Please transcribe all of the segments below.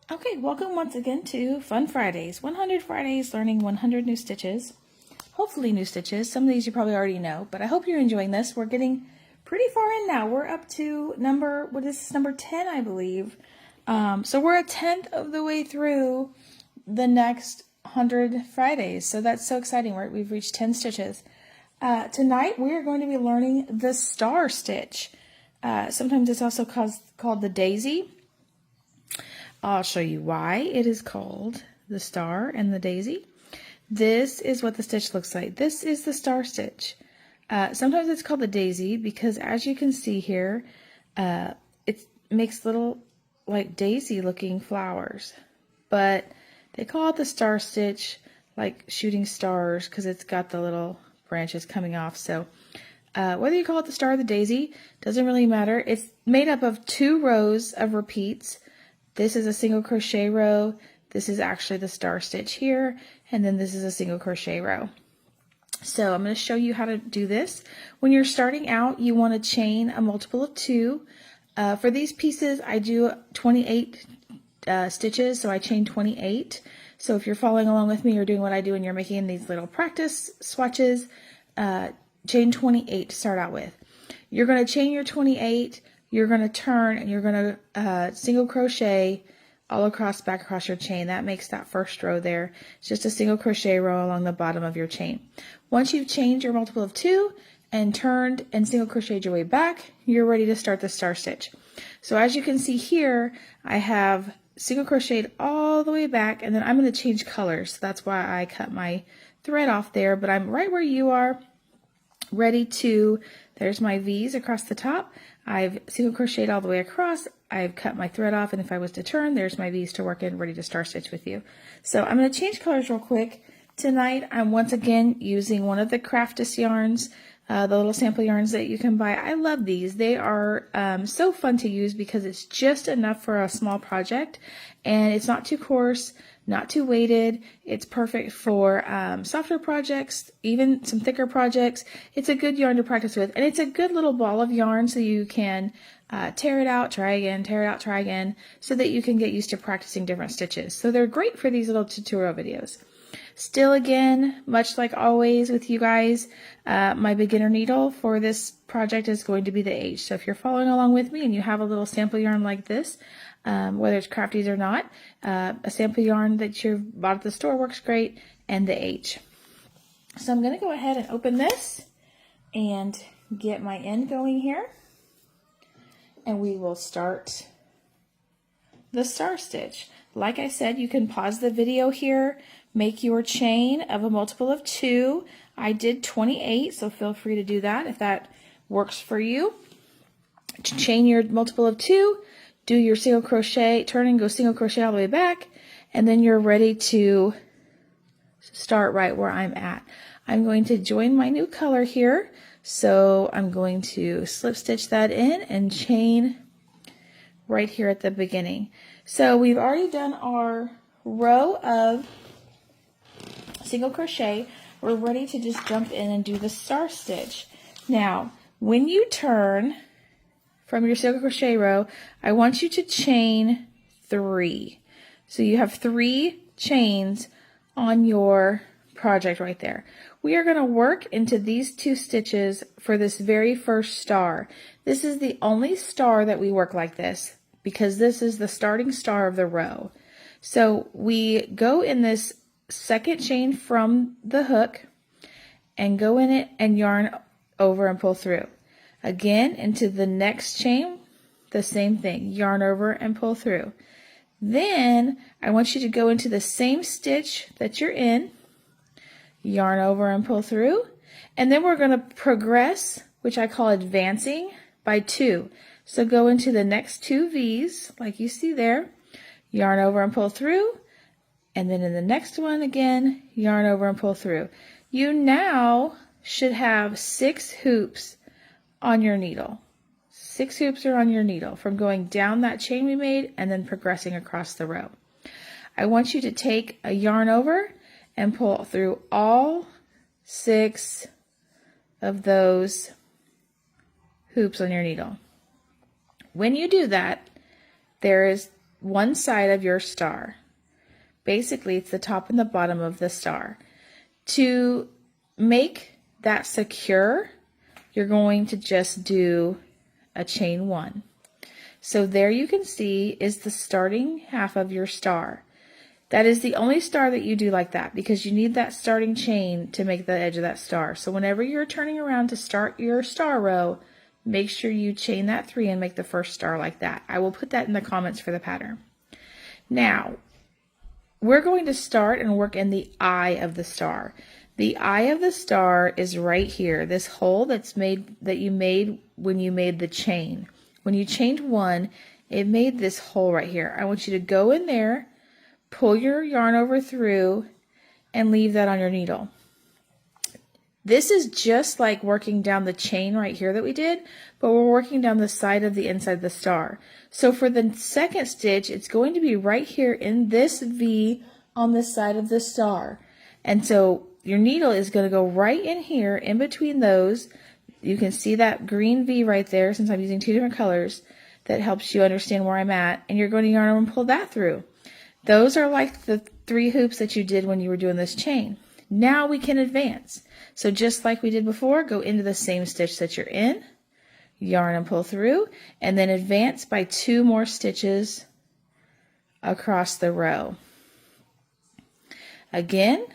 Okay, welcome once again to Fun Fridays. 100 Fridays, learning 100 new stitches. Hopefully new stitches. Some of these you probably already know, but I hope you're enjoying this. We're getting pretty far in now. We're up to number 10, I believe. So we're a tenth of the way through the next 100 Fridays. So that's so exciting, right? We've reached 10 stitches. Tonight we are going to be learning the star stitch. Sometimes it's also called the daisy. I'll show you why it is called the star and the daisy. This is what the stitch looks like. This is the star stitch. Sometimes it's called the daisy because, as you can see here, it makes little like daisy looking flowers, but they call it the star stitch, like shooting stars, because it's got the little branches coming off. So whether you call it the star or the daisy doesn't really matter. It's made up of 2 rows of repeats. This is a single crochet row. This is actually the star stitch here, and then this is a single crochet row. So I'm going to show you how to do this. When you're starting out, you want to chain a multiple of 2. For these pieces, I do 28 stitches, so I chain 28. So if you're following along with me or doing what I do and you're making these little practice swatches, chain 28 to start out with. You're going to chain your 28. You're going to turn and you're going to single crochet all back across your chain. That makes that first row there. It's just a single crochet row along the bottom of your chain. Once you've chained your multiple of 2 and turned and single crocheted your way back, you're ready to start the star stitch. So as you can see here, I have single crocheted all the way back, and then I'm going to change colors. So that's why I cut my thread off there, but I'm right where you are, ready to, there's my V's across the top. I've single crocheted all the way across. I've cut my thread off, and if I was to turn, there's my V's to work in, ready to star stitch with you. So I'm going to change colors real quick. Tonight, I'm once again using one of the Craftus yarns, the little sample yarns that you can buy. I love these. They are so fun to use because it's just enough for a small project, and it's not too coarse, not too weighted. It's perfect for softer projects, even some thicker projects. It's a good yarn to practice with, and it's a good little ball of yarn so you can tear it out, try again, tear it out, try again, so that you can get used to practicing different stitches. So they're great for these little tutorial videos. Still, again, much like always with you guys, my beginner needle for this project is going to be the H. So if you're following along with me and you have a little sample yarn like this, whether it's Crafties or not, a sample yarn that you've bought at the store works great, and the H. So I'm going to go ahead and open this and get my end going here, and we will start the star stitch. Like I said, you can pause the video here, make your chain of a multiple of 2. I did 28, so feel free to do that if that works for you. Chain your multiple of 2, do your single crochet, turn and go single crochet all the way back, and then you're ready to start right where I'm at. I'm going to join my new color here, so I'm going to slip stitch that in and chain right here at the beginning. So we've already done our row of single crochet. We're ready to just jump in and do the star stitch. Now, when you turn from your single crochet row, I want you to chain 3. So you have 3 chains on your project right there. We are going to work into these 2 stitches for this very first star. This is the only star that we work like this, because this is the starting star of the row. So we go in this second chain from the hook and go in it and yarn over and pull through. Again, into the next chain, the same thing, yarn over and pull through. Then I want you to go into the same stitch that you're in, yarn over and pull through, and then we're going to progress, which I call advancing, by 2. So go into the next 2 V's, like you see there, yarn over and pull through, and then in the next one again, yarn over and pull through. You now should have 6 hoops on your needle. 6 hoops are on your needle from going down that chain we made and then progressing across the row. I want you to take a yarn over and pull through all 6 of those hoops on your needle. When you do that, there is one side of your star. Basically, it's the top and the bottom of the star. To make that secure, you're going to just do a chain 1. So there you can see is the starting half of your star. That is the only star that you do like that, because you need that starting chain to make the edge of that star. So whenever you're turning around to start your star row, make sure you chain that 3 and make the first star like that. I will put that in the comments for the pattern. Now, we're going to start and work in the eye of the star. The eye of the star is right here, this hole that you made when you made the chain. When you chained 1, it made this hole right here. I want you to go in there, pull your yarn over through, and leave that on your needle. This is just like working down the chain right here that we did, but we're working down the side of the inside of the star. So for the second stitch, it's going to be right here in this V on the side of the star. And so your needle is going to go right in here in between those. You can see that green V right there, since I'm using 2 different colors, that helps you understand where I'm at. And you're going to yarn over and pull that through. Those are like the 3 hoops that you did when you were doing this chain. Now we can advance. So just like we did before, go into the same stitch that you're in, yarn and pull through, and then advance by 2 more stitches across the row. Again,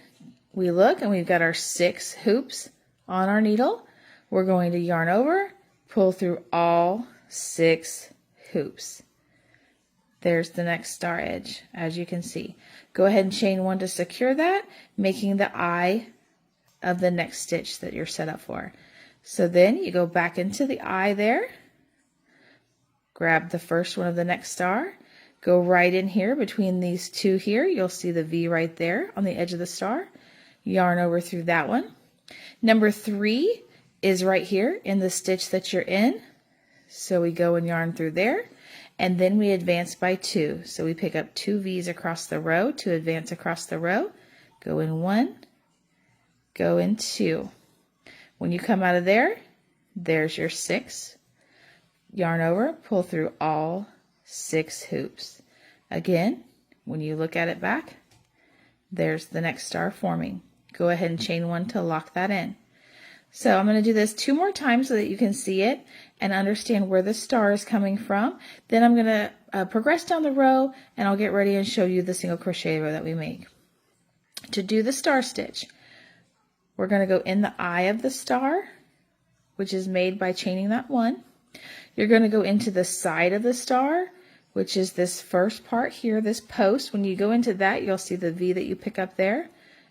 we look and we've got our 6 hoops on our needle. We're going to yarn over, pull through all 6 hoops. There's the next star edge, as you can see. Go ahead and chain 1 to secure that, making the eye of the next stitch that you're set up for. So then you go back into the eye there, grab the first one of the next star, go right in here between these 2 here. You'll see the V right there on the edge of the star. Yarn over through that one. Number 3 is right here in the stitch that you're in. So we go and yarn through there. And then we advance by 2. So we pick up 2 V's across the row to advance across the row. Go in 1, go in 2. When you come out of there, there's your 6. Yarn over, pull through all 6 hoops. Again, when you look at it back, there's the next star forming. Go ahead and chain 1 to lock that in. So I'm going to do this 2 more times so that you can see it and understand where the star is coming from. Then I'm going to progress down the row, and I'll get ready and show you the single crochet row that we make. To do the star stitch, we're going to go in the eye of the star, which is made by chaining that 1. You're going to go into the side of the star, which is this first part here, this post. When you go into that, you'll see the V that you pick up there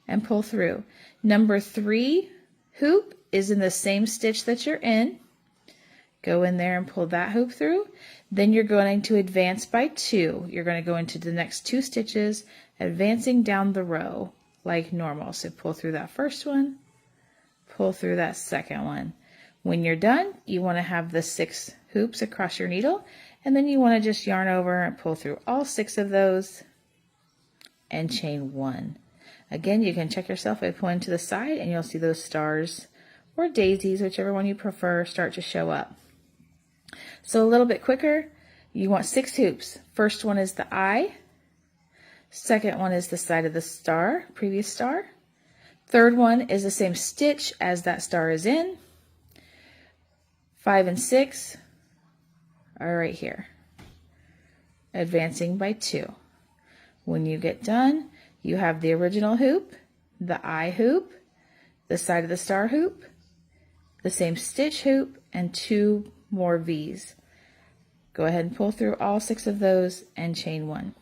and pull through. Number 3 hoop is in the same stitch that you're in. Go in there and pull that hoop through. Then you're going to advance by 2. You're going to go into the next 2 stitches, advancing down the row like normal. So pull through that first one, pull through that second one. When you're done, you want to have the 6 hoops across your needle, and then you want to just yarn over and pull through all 6 of those and chain 1. Again, you can check yourself by pulling to the side, and you'll see those stars or daisies, whichever one you prefer, start to show up. So a little bit quicker, you want 6 hoops. First one is the eye. Second one is the side of the star, previous star. Third one is the same stitch as that star is in. 5 and 6 are right here, advancing by 2. When you get done, you have the original hoop, the eye hoop, the side of the star hoop, the same stitch hoop, and 2 more V's. Go ahead and pull through all 6 of those and chain 1.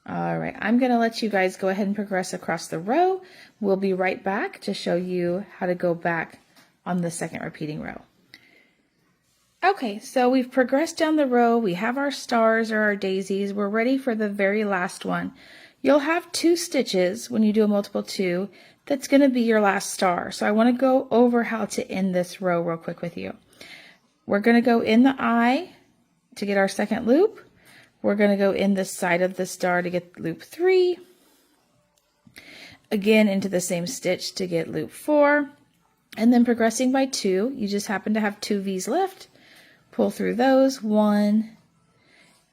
All right, I'm going to let you guys go ahead and progress across the row. We'll be right back to show you how to go back on the second repeating row. Okay, so we've progressed down the row. We have our stars or our daisies. We're ready for the very last one. You'll have 2 stitches when you do a multiple 2. That's going to be your last star. So I want to go over how to end this row real quick with you. We're going to go in the eye to get our second loop. We're going to go in the side of the star to get loop 3. Again, into the same stitch to get loop 4. And then progressing by 2, you just happen to have 2 V's left. Pull through those, 1,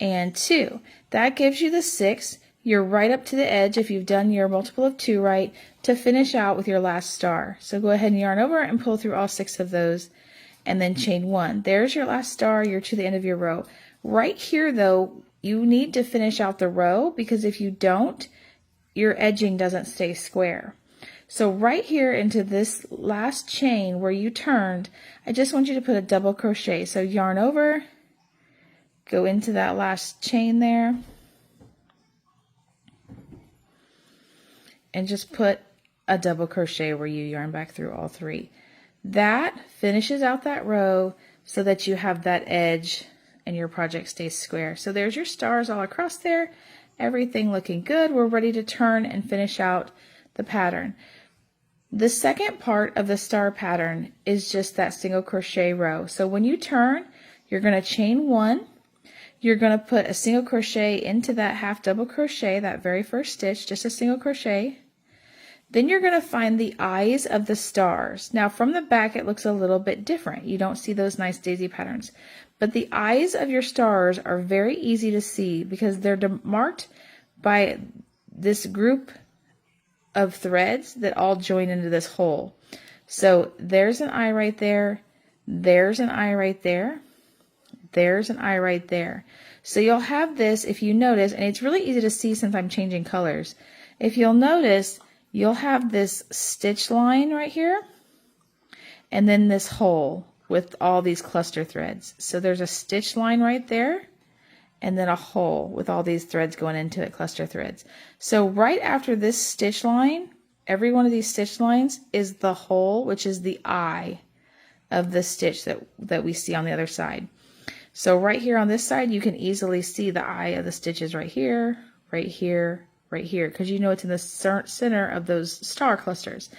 and 2. That gives you the 6. You're right up to the edge if you've done your multiple of 2 right to finish out with your last star. So go ahead and yarn over and pull through all 6 of those and then chain 1. There's your last star. You're to the end of your row. Right here though, you need to finish out the row because if you don't, your edging doesn't stay square. So right here into this last chain where you turned, I just want you to put a double crochet. So yarn over, go into that last chain there, and just put a double crochet where you yarn back through all 3. That finishes out that row so that you have that edge and your project stays square. So there's your stars all across there, everything looking good. We're ready to turn and finish out the pattern. The second part of the star pattern is just that single crochet row. So when you turn, you're going to chain 1. You're going to put a single crochet into that half double crochet, that very first stitch, just a single crochet. Then you're going to find the eyes of the stars. Now from the back it looks a little bit different. You don't see those nice daisy patterns. But the eyes of your stars are very easy to see because they're marked by this group of threads that all join into this hole. So there's an eye right there, there's an eye right there, there's an eye right there. So you'll have this, if you notice, and it's really easy to see since I'm changing colors. If you'll notice, you'll have this stitch line right here, and then this hole with all these cluster threads. So there's a stitch line right there, and then a hole with all these threads going into it, cluster threads. So right after this stitch line, every one of these stitch lines is the hole, which is the eye of the stitch that we see on the other side. So right here on this side, you can easily see the eye of the stitches right here, right here, right here, because you know it's in the center of those star clusters.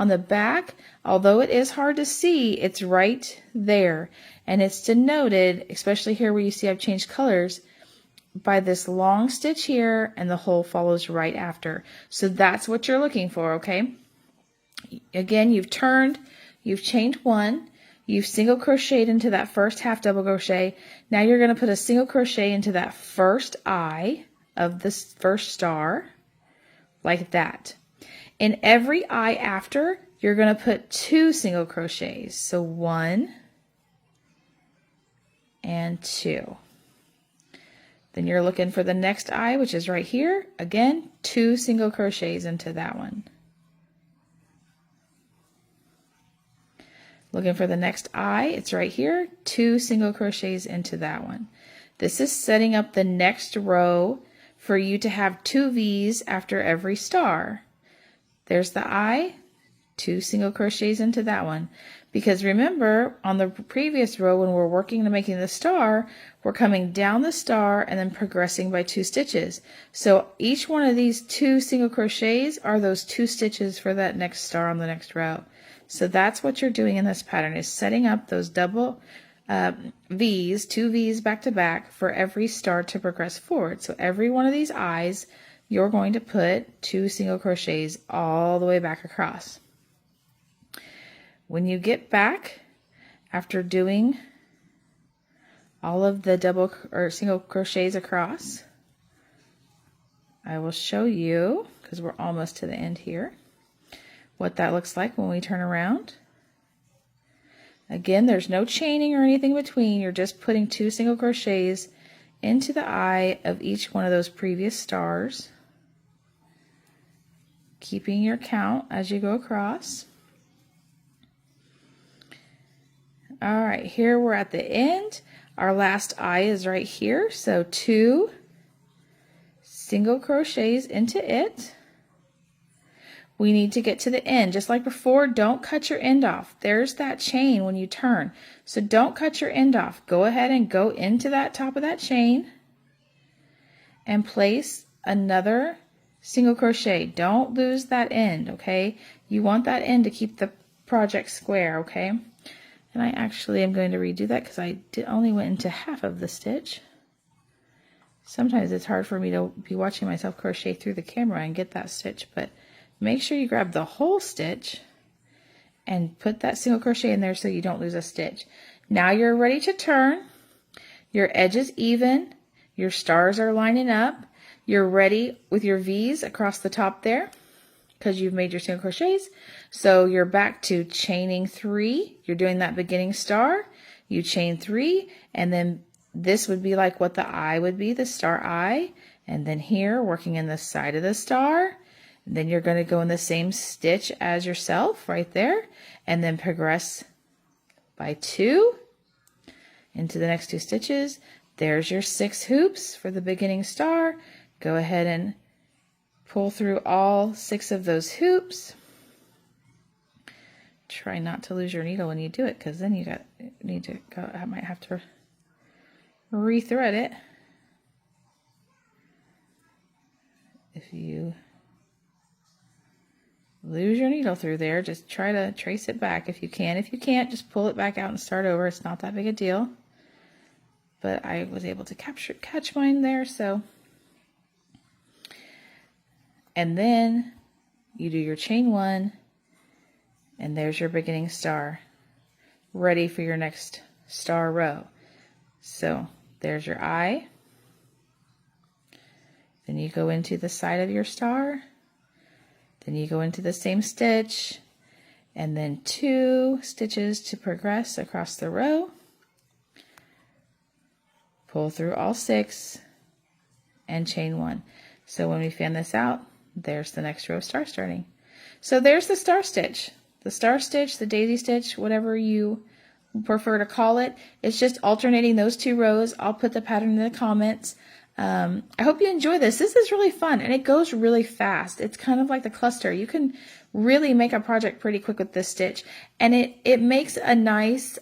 On the back, although it is hard to see, it's right there. And it's denoted, especially here where you see I've changed colors, by this long stitch here, and the hole follows right after. So that's what you're looking for, okay? Again, you've turned, you've chained 1, you've single crocheted into that first half double crochet. Now you're going to put a single crochet into that first eye of this first star, like that. In every eye after, you're going to put 2 single crochets. So 1 and 2. Then you're looking for the next eye, which is right here. Again, 2 single crochets into that one. Looking for the next eye, it's right here. 2 single crochets into that one. This is setting up the next row for you to have 2 V's after every star. There's the eye, 2 single crochets into that one. Because remember, on the previous row when we're working to making the star, we're coming down the star and then progressing by 2 stitches. So each one of these 2 single crochets are those 2 stitches for that next star on the next row. So that's what you're doing in this pattern, is setting up those double V's, 2 V's back to back for every star to progress forward. So every one of these eyes, you're going to put 2 single crochets all the way back across. When you get back, after doing all of the double or single crochets across, I will show you, because we're almost to the end here, what that looks like when we turn around. Again, there's no chaining or anything between. You're just putting 2 single crochets into the eye of each one of those previous stars, keeping your count as you go across. All right, here we're at the end. Our last eye is right here, so 2 single crochets into it. We need to get to the end. Just like before, don't cut your end off. There's that chain when you turn. So don't cut your end off. Go ahead and go into that top of that chain and place another single crochet. Don't lose that end, okay? You want that end to keep the project square, okay? And I actually am going to redo that because I only went into half of the stitch. Sometimes it's hard for me to be watching myself crochet through the camera and get that stitch, but make sure you grab the whole stitch and put that single crochet in there so you don't lose a stitch. Now you're ready to turn. Your edge is even. Your stars are lining up. You're ready with your V's across the top there because you've made your single crochets. So you're back to chaining 3. You're doing that beginning star. You chain 3, and then this would be like what the eye would be, the star eye. And then here, working in the side of the star. And then you're going to go in the same stitch as yourself right there, and then progress by 2 into the next 2 stitches. There's your 6 hoops for the beginning star. Go ahead and pull through all 6 of those hoops. Try not to lose your needle when you do it, because then you need to go. I might have to rethread it. If you lose your needle through there, just try to trace it back if you can. If you can't, just pull it back out and start over. It's not that big a deal. But I was able to catch mine there, so. And then you do your chain 1, and there's your beginning star, ready for your next star row. So there's your eye. Then you go into the side of your star. Then you go into the same stitch, and then 2 stitches to progress across the row. Pull through all 6 and chain 1. So when we fan this out, there's the next row of star starting. So there's the star stitch. The star stitch, the daisy stitch, whatever you prefer to call it. It's just alternating those 2 rows. I'll put the pattern in the comments. I hope you enjoy this. This is really fun, and it goes really fast. It's kind of like the cluster. You can really make a project pretty quick with this stitch, and it makes a nice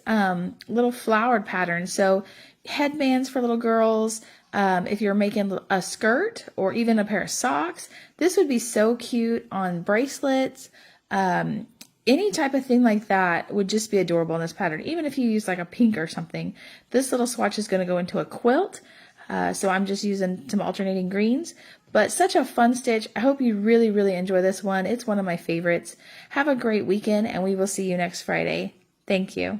little flowered pattern. So headbands for little girls, if you're making a skirt or even a pair of socks, this would be so cute on bracelets. Any type of thing like that would just be adorable in this pattern. Even if you use like a pink or something, this little swatch is going to go into a quilt. So I'm just using some alternating greens, but such a fun stitch. I hope you really, really enjoy this one. It's one of my favorites. Have a great weekend, and we will see you next Friday. Thank you.